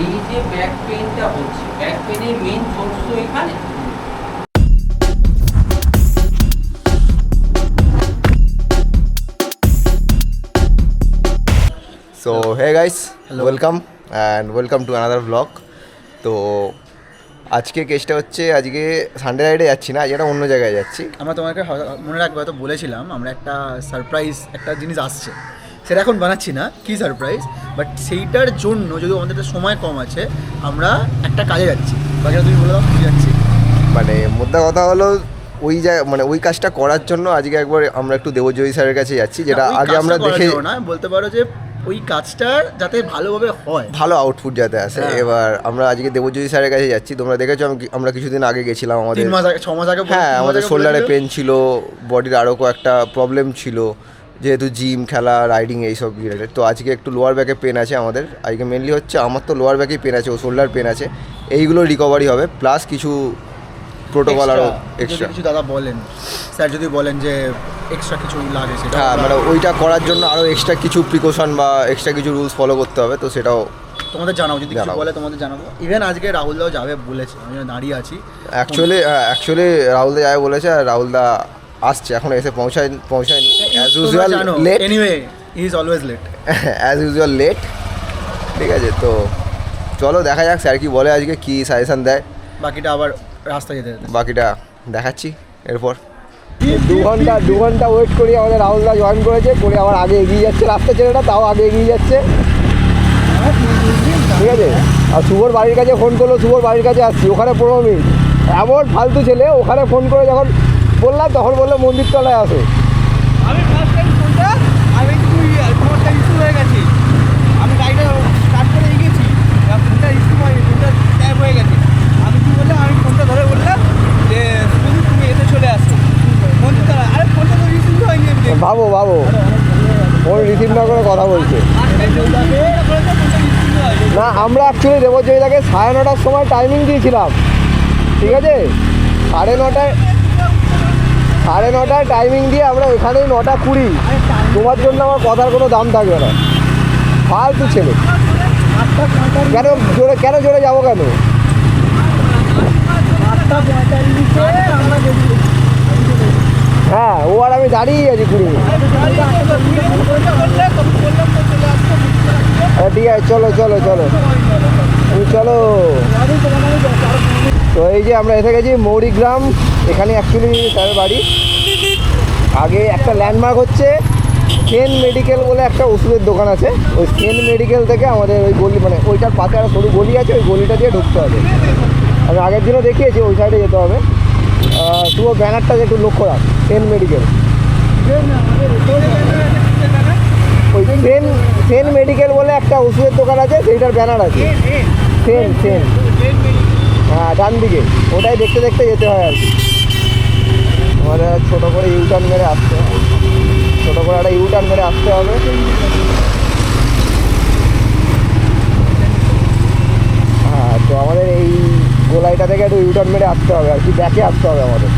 এই যে ব্যাক পেইনটা হচ্ছে, ব্যাক পেইনের মেইন সোর্স তো এখানে। So hey guys, welcome and welcome to another vlog. তো আজকে কেসটা হচ্ছে, আজকে সানডে রাইডে যাচ্ছি না, আজ একটা অন্য জায়গায় যাচ্ছি। আমরা তোমাকে মনে রাখবো, হয়তো বলেছিলাম আমরা একটা সারপ্রাইজ একটা জিনিস আসছে, সেটা এখন বানাচ্ছি না কি সারপ্রাইজ, বাট সেইটার জন্য যদি আমাদের সময় কম আছে আমরা একটা কাজে যাচ্ছি। বাকিটা তুমি বলে দাও কি যাচ্ছি। মানে মোদ্দা কথা হলো ওই জায়গা, মানে ওই কাজটা করার জন্য আজকে একবার আমরা একটু দেবজয়ী স্যারের কাছে যাচ্ছি, যেটা আগে আমরা দেখে না বলতে পারো যে ওই কাজটার যাতে ভালোভাবে হয়, ভালো আউটপুট যাতে আসে। এবার আমরা আজকে দেবজয়ী স্যারের কাছে যাচ্ছি। তোমরা দেখেছো আমরা কিছুদিন আগে গেছিলাম, আমাদের 3 মাস আগে 6 মাস আগে। হ্যাঁ, আমাদের শোল্ডারে পেন ছিল, বডির আরও কয়েকটা প্রবলেম ছিল, যেহেতু জিম খেলা রাইডিং এইসব রিলেটেড। তো আজকে একটু লোয়ার ব্যাকে পেন আছে আমাদের, আজকে মেনলি হচ্ছে আমার তো লোয়ার ব্যাকেই পেন আছে, ও শোল্ডার পেন আছে, এইগুলো রিকভারি হবে, প্লাস কিছু প্রোটোকল আরও এক্সট্রা কিছু দাদা বলেন, স্যার যদি বলেন যে এক্সট্রা কিছু লাগে সেটা, হ্যাঁ, মানে ওইটা করার জন্য আরও এক্সট্রা কিছু প্রিকশন বা এক্সট্রা কিছু রুলস ফলো করতে হবে, তো সেটাও তোমাদের জানাও, যদি কিছু বলে তোমাদের জানাবো। ইভেন আজকে রাহুলদাও যাবে বলেছে, আমি দাঁড়িয়ে আছি। অ্যাকচুয়ালি রাহুলদা যাবে বলেছে, আর রাহুলদা আসছে, এখন এসে পৌঁছায়নি, as usual late. Anyway he is always late, as usual late. ঠিক আছে, তো চলো দেখা যাক স্যার কি বলে, আজকে কি সাজেশন দেয়, বাকিটা আবার রাস্তায় যেতে বাকিটা দেখাচ্ছি এরপর। 2 ঘন্টা ওয়েট করি, আমাদের রাহুলদা জয়েন করেছে, করে আবার আগে এগিয়ে যাচ্ছে, রাস্তা ছেলেটা তাও আগে এগিয়ে যাচ্ছে। ঠিক আছে, আর শুভর বাড়ির কাছে ফোন করলো, শুভর বাড়ির কাছে আসছি, ওখানে 15 মিনিট। এমন ফালতু ছেলে, ওখানে ফোন করে যখন বললাম তখন বললো মন্দির তলায় আসে। আমি ফার্স্ট টাইম ফোনটা, আমি ফোনটা ইস্যু হয়ে গেছে, আমি গাড়িটা স্টার্ট করে গেছি, ফোনটা ইস্যু হয়নি, ফোনটা ট্যাপ হয়ে গেছে। আমি কী বললাম, আমি ফোনটা ধরে বললাম যে শুধু তুমি এতে চলে আসো মন্দির তলা। আরে ফোনটা তো রিসিভ হয়নি। ভাবো ফোন রিসিভ না করে কথা বলছে। না, আমরা অ্যাকচুয়ালি দেবজয়ীদাকে 9:30টার সময় টাইমিং দিয়েছিলাম, ঠিক আছে, 9:30টায় টাইমিং দিয়ে আমরা এখানেই 9:20। তোমার জন্য আমার কথার কোনো দাম থাকবে না, ফালতু ছেলে। কেন জোরে যাবো কেন? হ্যাঁ, ও আর আমি দাঁড়িয়ে আছি 20 মিনিট। ঠিক আছে, চলো তুমি চলো। তো এই যে আমরা এসে গেছি মৌরিগ্রাম, এখানে অ্যাকচুয়ালি স্যারের বাড়ি। আগে একটা ল্যান্ডমার্ক হচ্ছে সেন মেডিকেল বলে একটা ওষুধের দোকান আছে, ওই সেন মেডিকেল থেকে আমাদের ওই গলি, মানে ওইটার পাশে একটা সরু গলি আছে, ওই গলিটা দিয়ে ঢুকতে হবে। আমি আগের দিনও দেখিয়েছি, ওই সাইডে যেতে হবে। শুভ ব্যানারটা একটু লক্ষ্য রাখ, সেন মেডিকেল। ওই সেন মেডিকেল বলে একটা ওষুধের দোকান আছে, সেইটার ব্যানার আছে, সেন। হ্যাঁ, ডান দিকে, ওটাই দেখতে যেতে হয় আর কি। আমাদের ছোটো করে ইউটার্ন মেরে আসতে হবে, হ্যাঁ। তো আমাদের এই গোলাইটা থেকে একটু ইউটার্ন মেরে আসতে হবে আর কি, ব্যাকে আসতে হবে আমাদের।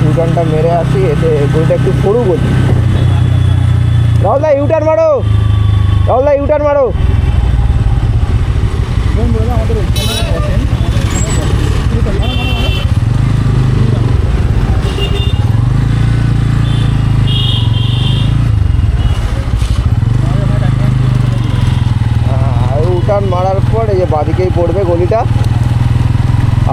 ইউটার্নটা মেরে আসি, এতে গলিটা একটু সরু গলি। রাহুলদা ইউটার্ন মারো। ইউটার্ন মারার পর এই যে বাঁদিকেই পড়বে গলিটা।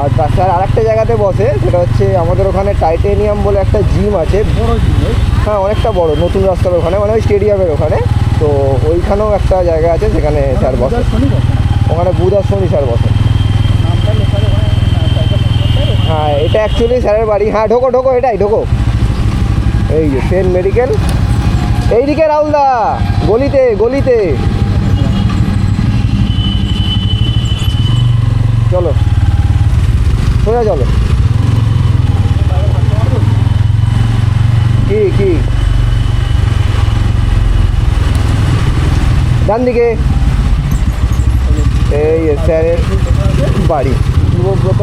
আর তাছাড়া আরেকটা জায়গাতে বসে, সেটা হচ্ছে আমাদের ওখানে টাইটেনিয়াম বলে একটা জিম আছে, বড় জিম। হ্যাঁ, অনেকটা বড়, নতুন রাস্তার ওখানে, মানে ওই স্টেডিয়ামের ওখানে। তো ওইখানেও একটা জায়গা আছে, সেখানে স্যার বসে, ওখানে বুধ আর শনি স্যার বসে। হ্যাঁ, এটা অ্যাকচুয়ালি স্যারের বাড়ি। হ্যাঁ, ঢোকো, এটাই ঢোকো। এই যে সেন মেডিকেল, এইদিকে রাহুলদা, গলিতে চলো, সোজা চলো। কি ডান দিকে, এই স্যারের বাড়ি, যুবব্রত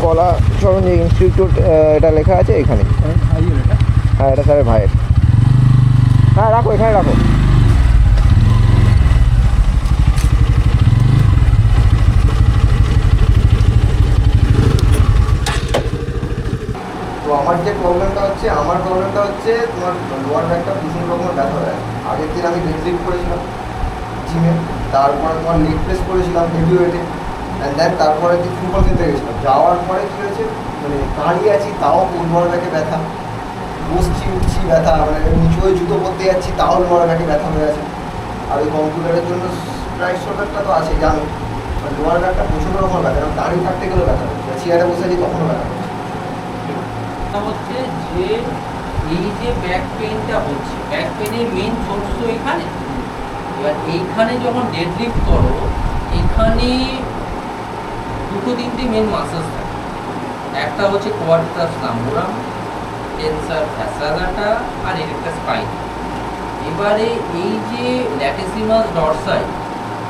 কলা সরঞ্জাম ইনস্টিটিউট, এটা লেখা আছে এখানে। হ্যাঁ, এটা স্যারের ভাইয়ের। হ্যাঁ, রাখো, এখানে রাখো। হচ্ছে আমার প্রবলেমটা হচ্ছে তোমার লোয়ার ব্যাকটা ভীষণ রকমের ব্যথা হয়ে আছে। আগের দিন আমি ডেডলিফট করেছিলাম জিমে, তারপরে তোমার লেগ প্রেস করেছিলাম হেভি ওয়েটে, অ্যান্ড দেন তারপরে দিন ফুটবল খেলতে গেছিলাম। যাওয়ার পরে কী হয়েছে, মানে দাঁড়িয়ে আছি তাও লোয়ার ব্যাকে ব্যথা, বসছি উঠছি ব্যথা, মানে নিচু হয়ে জুতো পরতে যাচ্ছি তাও লোয়ার ব্যাকে ব্যথা হয়ে আছে। আর ওই কম্পিউটারের জন্য প্রাইস শোল্ডারটা তো আছে জানো, লোয়ার ব্যাকটা প্রচুর রকমের ব্যথা, কারণ দাঁড়িয়ে থাকতে গেলেও ব্যথা হচ্ছে, চেয়ারে বসে আছি তখনও ব্যথা হচ্ছে। হচ্ছে যে এই যে ব্যাক পেইনটা হচ্ছে, ব্যাক পেইনের মেইন সোর্স তো এখানে। এবার এইখানে যখন ডেডলিফট করো, এখানে দুটো তিনটে মেন মাসেলস থাকে। একটা হচ্ছে কোয়াড্রাস লাম্বোরাম, টেনসার ফ্যাসালাটা, আর এরেক্টাস স্পাইন। এবারে এই যে ল্যাটিসিমাস ডরসাই,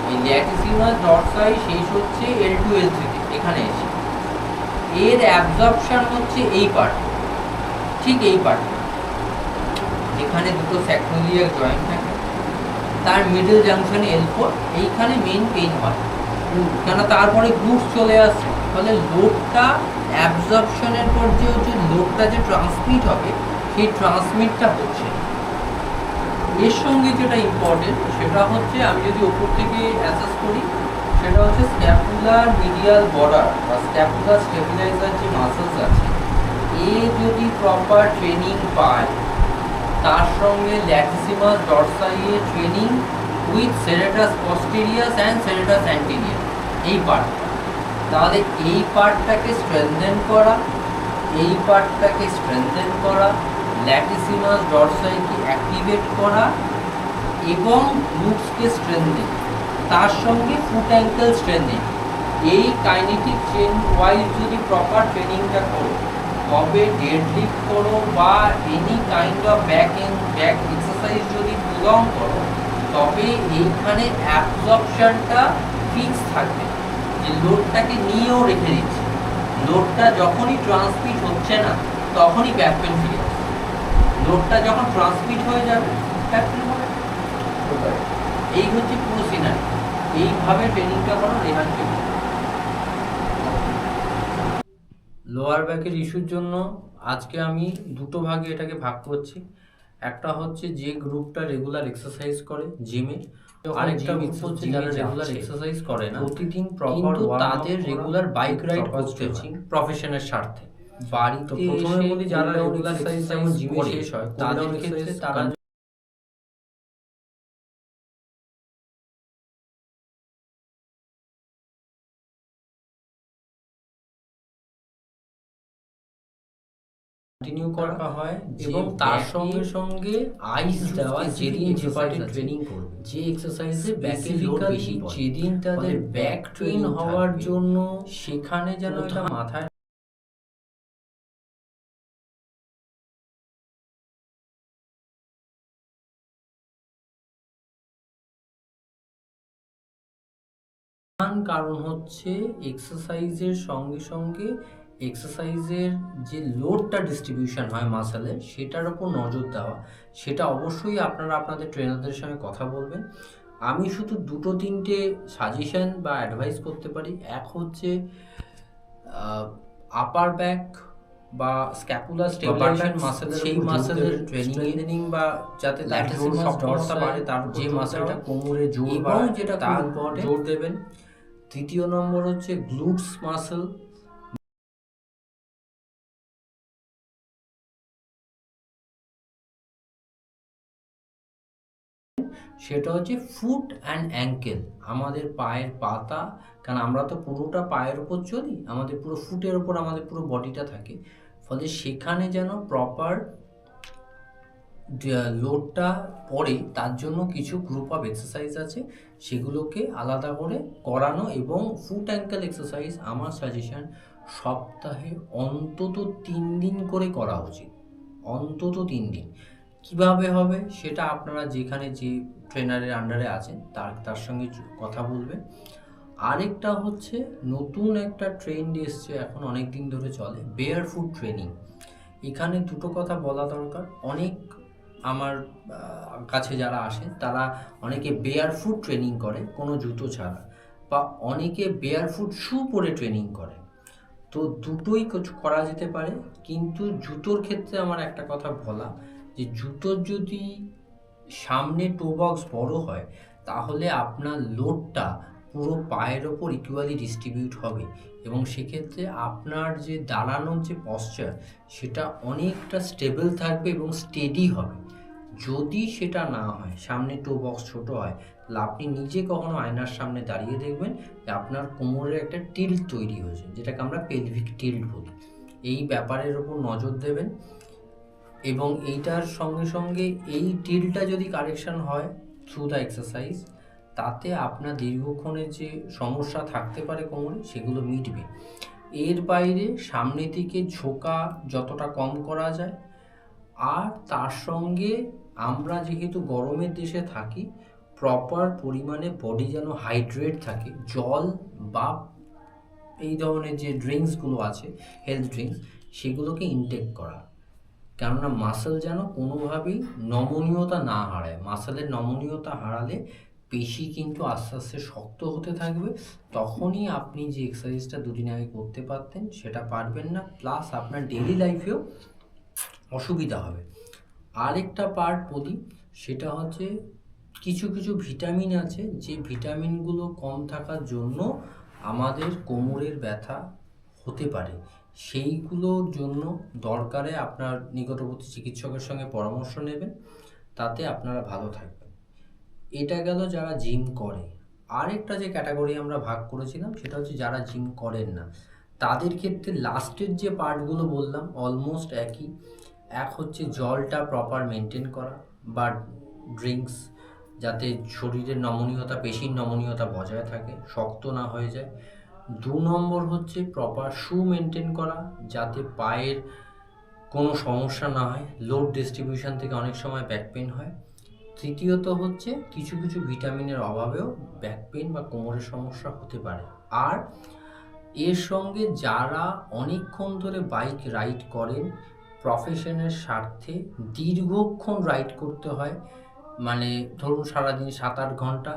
এই ল্যাটিসিমাস ডরসাই শেষ হচ্ছে L2 L3 তে, এখানে এসে এর অ্যাবজর্পশন হচ্ছে এই পার্ট, ঠিক এই পার্ট যেখানে দুটো স্যাক্রোলিয়ার জয়েন্ট থাকে, তার মিডল জাংশনে L4, এইখানে মেইন পেইন হয়। কেন, তারপরে গ্লুটস চলে আসছে, ফলে লোডটা অ্যাবজর্পশনের পর যে হচ্ছে লোডটা যে ট্রান্সমিট হবে, সেই ট্রান্সমিটটা হচ্ছে। এর সঙ্গে যেটা ইম্পর্টেন্ট সেটা হচ্ছে, আমি যদি ওপর থেকে অ্যাসেস করি, সেটা হচ্ছে স্ক্যাপুলার মিডিয়াল বর্ডার বা স্ক্যাপুলার স্টেবিলাইজার যে মাসেলস আছে, এ যদি প্রপার ট্রেনিং পায়, তার সঙ্গে ল্যাটিসিমাস ডরসাইয়ে training with serratus posterior and serratus anterior, এই পার্ট, তাহলে এই পার্টটাকে স্ট্রেনথেন করা, এই পার্টটাকে স্ট্রেনথেন করা, ল্যাটিসিমাস ডরসাইকে অ্যাক্টিভেট করা এবং গ্লুটসকে স্ট্রেনথেন, তার সঙ্গে ফুট অ্যাঙ্কেল স্ট্রেনথেন, এই কাইনেটিক চেন ওয়াইজ যদি প্রপার ট্রেনিংটা করো, তবে ডেডলিফট করো বা any kind of back exercise যদি প্রলং করো, তবে এইখানে অ্যাবজর্পশনটা ফিক্স থাকবে, যে লোডটাকে নিয়েও রেখে দিচ্ছে। লোডটা যখনই ট্রান্সমিট হচ্ছে না, তখনই ব্যাক পেন ফিরে আসছে। লোডটা যখন ট্রান্সমিট হয়ে যাবে, ব্যাক পেন হবে। এই হচ্ছে পুরো সিনারি। এইভাবে ট্রেনিংটা করো রেহান ট্রেনিং। লোয়ার ব্যাকের ইস্যুর জন্য আজকে আমি দুটো ভাগে এটাকে ভাগ করছি। একটা হচ্ছে যে গ্রুপটা রেগুলার এক্সারসাইজ করে জিমে, আরেকটা গ্রুপ হচ্ছে যারা রেগুলার এক্সারসাইজ করে না, প্রতিদিন প্রপার তাদের রেগুলার বাইক রাইড করতে প্রফেশনের স্বার্থে। বাড়িতে প্রথমে বলি, যারা রেগুলার এক্সারসাইজ জিমে শেষ হয়, তাদের ক্ষেত্রে তারা কন্টিনিউ করা হয়, এবং তার সঙ্গে সঙ্গে আইস দেওয়া, যেদিন যে পার্টি ট্রেনিং করবে, যে এক্সারসাইজে ব্যাকের লোড বেশি, যেদিন তাদের ব্যাক ট্রেন হওয়ার জন্য, সেখানে যেন এটা মাথায় কারণ হচ্ছে এক্সারসাইজের সঙ্গে সঙ্গে এক্সারসাইজের যে লোডটা ডিস্ট্রিবিউশন হয় মাসেলের, সেটার উপর নজর দেওয়া। সেটা অবশ্যই আপনারা আপনাদের ট্রেনারদের সঙ্গে কথা বলবেন। আমি শুধু দুটো তিনটে সাজেশন বা অ্যাডভাইস করতে পারি। এক হচ্ছে আপার ব্যাক বা স্ক্যাপুলার স্টেবিলাইজেশন মাসেল, সেই মাসেলের ট্রেনিং বা যাতে ল্যাটিসিমাস ডরসাই বাড়ে, তার যে মাসেলটা কোমরে জোর বাড়ে, যেটা তার জোর দেবেন। তৃতীয় নম্বর হচ্ছে গ্লুটস মাসেল, সেটা হচ্ছে ফুট অ্যান্ড অ্যাঙ্কেল, আমাদের পায়ের পাতা, কারণ আমরা তো পুরোটা পায়ের উপর চলি, আমাদের পুরো ফুটের উপর আমাদের পুরো বডিটা থাকে, ফলে সেখানে যেন প্রপার লোডটা পড়ে, তার জন্য কিছু গ্রুপ অফ এক্সারসাইজ আছে, সেগুলোকে আলাদা করে করানো। এবং ফুট অ্যাঙ্কেল এক্সারসাইজ আমার সাজেশন সপ্তাহে অন্তত 3 দিন করে করা উচিত, অন্তত 3 দিন। কিভাবে হবে সেটা আপনারা যেখানে যে ট্রেনারের আন্ডারে আছেন তার সঙ্গে কথা বলবেন। আরেকটা হচ্ছে নতুন একটা ট্রেন্ড এসছে, এখন অনেক দিন ধরে চলে, বেয়ার ফুট ট্রেনিং। এখানে দুটো কথা বলা দরকার। অনেক আমার কাছে যারা আসেন, তারা অনেকে বেয়ার ফুট ট্রেনিং করে কোনো জুতো ছাড়া, বা অনেকে বেয়ার ফুট শু পরে ট্রেনিং করে। তো দুটোই করা যেতে পারে, কিন্তু জুতোর ক্ষেত্রে আমার একটা কথা বলা, যে জুতোর যদি সামনে টো বক্স বড় হয় তাহলে আপনার লোডটা পুরো পায়ের ওপর ইকুয়ালি ডিস্ট্রিবিউট হবে এবং সেক্ষেত্রে আপনার যে দাঁড়ানোর যে পশ্চার সেটা অনেকটা স্টেবল থাকবে এবং স্টেডি হবে। যদি সেটা না হয়, সামনে টো বক্স ছোট হয়, তাহলে আপনি নিজে কখনো আয়নার সামনে দাঁড়িয়ে দেখবেন যে আপনার কোমরের একটা টিল্ট তৈরি হয়েছে, যেটাকে আমরা পেলভিক টিল্ট বলি। এই ব্যাপারের ওপর নজর দেবেন এবং এইটার সঙ্গে সঙ্গে এই টিল্টটা যদি কারেকশন হয় থ্রু দ্য এক্সারসাইজ, তাতে আপনার দীর্ঘক্ষণের যে সমস্যা থাকতে পারে কোমরে সেগুলো মিটবে। এর বাইরে সামনের দিকে ঝোঁকা যতটা কম করা যায়, আর তার সঙ্গে আমরা যেহেতু গরমের দেশে থাকি, প্রপার পরিমাণে বডি যেন হাইড্রেট থাকে, জল বা এই ধরনের যে ড্রিঙ্কসগুলো আছে হেলথ ড্রিঙ্কস সেগুলোকে ইনটেক করা, কেননা মাসেল যেন কোনোভাবেই নমনীয়তা না হারায়। মাসেলের নমনীয়তা হারালে পেশি কিন্তু আস্তে আস্তে শক্ত হতে থাকবে, তখনই আপনি যে এক্সারসাইজটা দুদিন আগে করতে পারতেন সেটা পারবেন না, প্লাস আপনার ডেইলি লাইফেও অসুবিধা হবে। আরেকটা পার্ট বলি, সেটা হচ্ছে কিছু কিছু ভিটামিন আছে যে ভিটামিনগুলো কম থাকার জন্য আমাদের কোমরের ব্যথা হতে পারে, সেইগুলোর জন্য দরকারে আপনার নিকটবর্তী চিকিৎসকের সঙ্গে পরামর্শ নেবেন, তাতে আপনারা ভালো থাকবেন। এটা গেল যারা জিম করে। আরেকটা যে ক্যাটাগরি আমরা ভাগ করেছিলাম সেটা হচ্ছে যারা জিম করেন না, তাদের ক্ষেত্রে লাস্টের যে পার্টগুলো বললাম অলমোস্ট একই। এক হচ্ছে জলটা প্রপার মেনটেন করা বা ড্রিঙ্কস, যাতে শরীরের নমনীয়তা, পেশির নমনীয়তা বজায় থাকে, শক্ত না হয়ে যায়। 2 নম্বর হচ্ছে প্রপার শু মেনটেন করা, যাতে পায়ের কোনো সমস্যা না হয়, লোড ডিস্ট্রিবিউশন থেকে অনেক সময় ব্যাক পেন হয়। তৃতীয়ত হচ্ছে কিছু কিছু ভিটামিনের অভাবেও ব্যাক পেন বা কোমরের সমস্যা হতে পারে। আর এর সঙ্গে যারা অনেকক্ষণ ধরে বাইক রাইড করেন, প্রফেশনের স্বার্থে দীর্ঘক্ষণ রাইড করতে হয়, মানে ধরুন সারাদিন 7-8 ঘন্টা,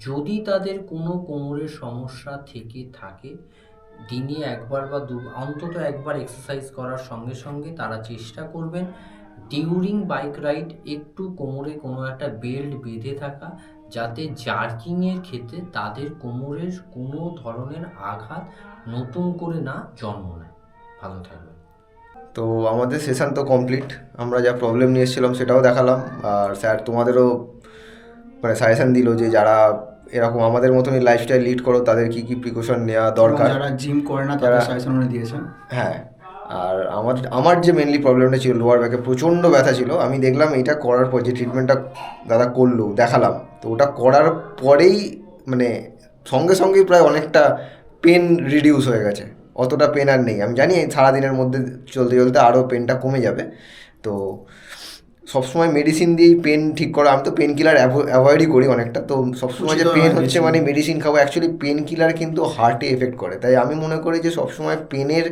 যদি তাদের কোনো কোমরের সমস্যা থেকে থাকে, দিনে একবার বা অন্তত একবার এক্সারসাইজ করার সঙ্গে সঙ্গে তারা চেষ্টা করবেন ডিউরিং বাইক রাইড একটু কোমরে কোনো একটা বেল্ট বেঁধে থাকা, যাতে জার্কিংয়ের ক্ষেত্রে তাদের কোমরের কোনো ধরনের আঘাত নতুন করে না জন্ম নেয়। ভালো থাকবে। তো আমাদের সেশন তো কমপ্লিট, আমরা যা প্রবলেম নিয়ে এসেছিলাম সেটাও দেখালাম, আর স্যার তোমাদেরও মানে সাজেশন দিল যে যারা এরকম আমাদের মতনই লাইফস্টাইল লিড করো তাদের কী কী প্রিকশন নেওয়া দরকার, যারা জিম করে না তারা সাজেশন উনি দিয়েছেন। হ্যাঁ, আর আমার যে মেনলি প্রবলেমটা ছিল লোয়ার ব্যাকে প্রচণ্ড ব্যথা ছিল, আমি দেখলাম এইটা করার পর যে ট্রিটমেন্টটা দাদা করলো দেখালাম, তো ওটা করার পরেই মানে সঙ্গে সঙ্গেই প্রায় অনেকটা পেন রিডিউস হয়ে গেছে, অতটা পেন আর নেই। আমি জানি সারাদিনের মধ্যে চলতে চলতে আরও পেনটা কমে যাবে। তো সবসময় মেডিসিন দিয়েই পেন ঠিক করা, আমি তো পেন কিলার অ্যাভয়েডই করি অনেকটা, তো সবসময় যে পেন হচ্ছে মানে মেডিসিন খাবো, অ্যাকচুয়ালি পেন কিলার কিন্তু হার্টে এফেক্ট করে, তাই আমি মনে করি যে সবসময় পেনের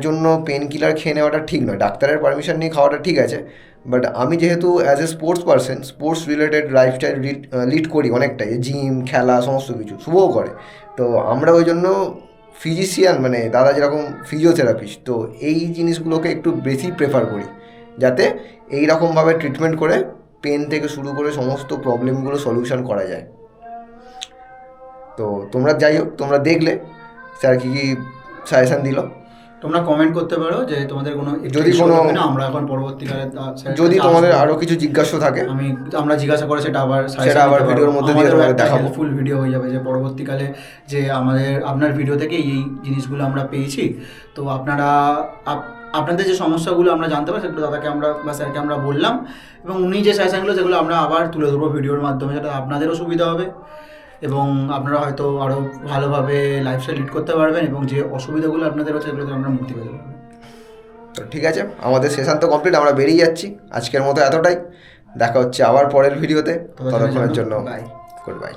জন্য পেন কিলার খেয়ে নেওয়াটা ঠিক নয়। ডাক্তারের পারমিশন নিয়ে খাওয়াটা ঠিক আছে, বাট আমি যেহেতু as a sports person, sports related lifestyle lead করি অনেকটাই, জিম খেলা সমস্ত কিছু, শুভও করে, তো আমরা ওই জন্য ফিজিশিয়ান মানে দাদা যেরকম ফিজিওথেরাপিস্ট, তো এই জিনিসগুলোকে একটু বেশি প্রেফার করি, যাতে এই রকমভাবে ট্রিটমেন্ট করে পেন থেকে শুরু করে সমস্ত প্রবলেমগুলো সলিউশন করা যায়। তো তোমরা যাই হোক, তোমরা দেখলে স্যার কী কী সাজেশান দিল, তোমরা কমেন্ট করতে পারো যে তোমাদের কোনো যদি কোনো আমরা এখন পরবর্তীকালে যদি তোমাদের আরও কিছু জিজ্ঞাসা থাকে আমরা জিজ্ঞাসা করে সেটা আবার ভিডিওর মধ্যে দিয়ে তোমাদের দেখাবো, ফুল ভিডিও হয়ে যাবে যে পরবর্তীকালে যে আপনার ভিডিও থেকে এই জিনিসগুলো আমরা পেয়েছি, তো আপনাদের যে সমস্যাগুলো আমরা জানতে পারি সেগুলো দাদাকে আমরা বা স্যারকে আমরা বললাম, এবং উনি যে সাজেশনগুলো সেগুলো আমরা আবার তুলে ধরবো ভিডিওর মাধ্যমে, যাতে আপনাদেরও সুবিধা হবে এবং আপনারা হয়তো আরও ভালোভাবে লাইফস্টাইল লিড করতে পারবেন, এবং যে অসুবিধাগুলো আপনাদের হচ্ছে সেগুলোতে আমরা মুক্তি পেতে পারবেন। তো ঠিক আছে, আমাদের সেশন তো কমপ্লিট, আমরা বেরিয়ে যাচ্ছি আজকের মতো এতটাই। দেখা হচ্ছে আবার পরের ভিডিওতে, ততক্ষণের জন্য গুড বাই।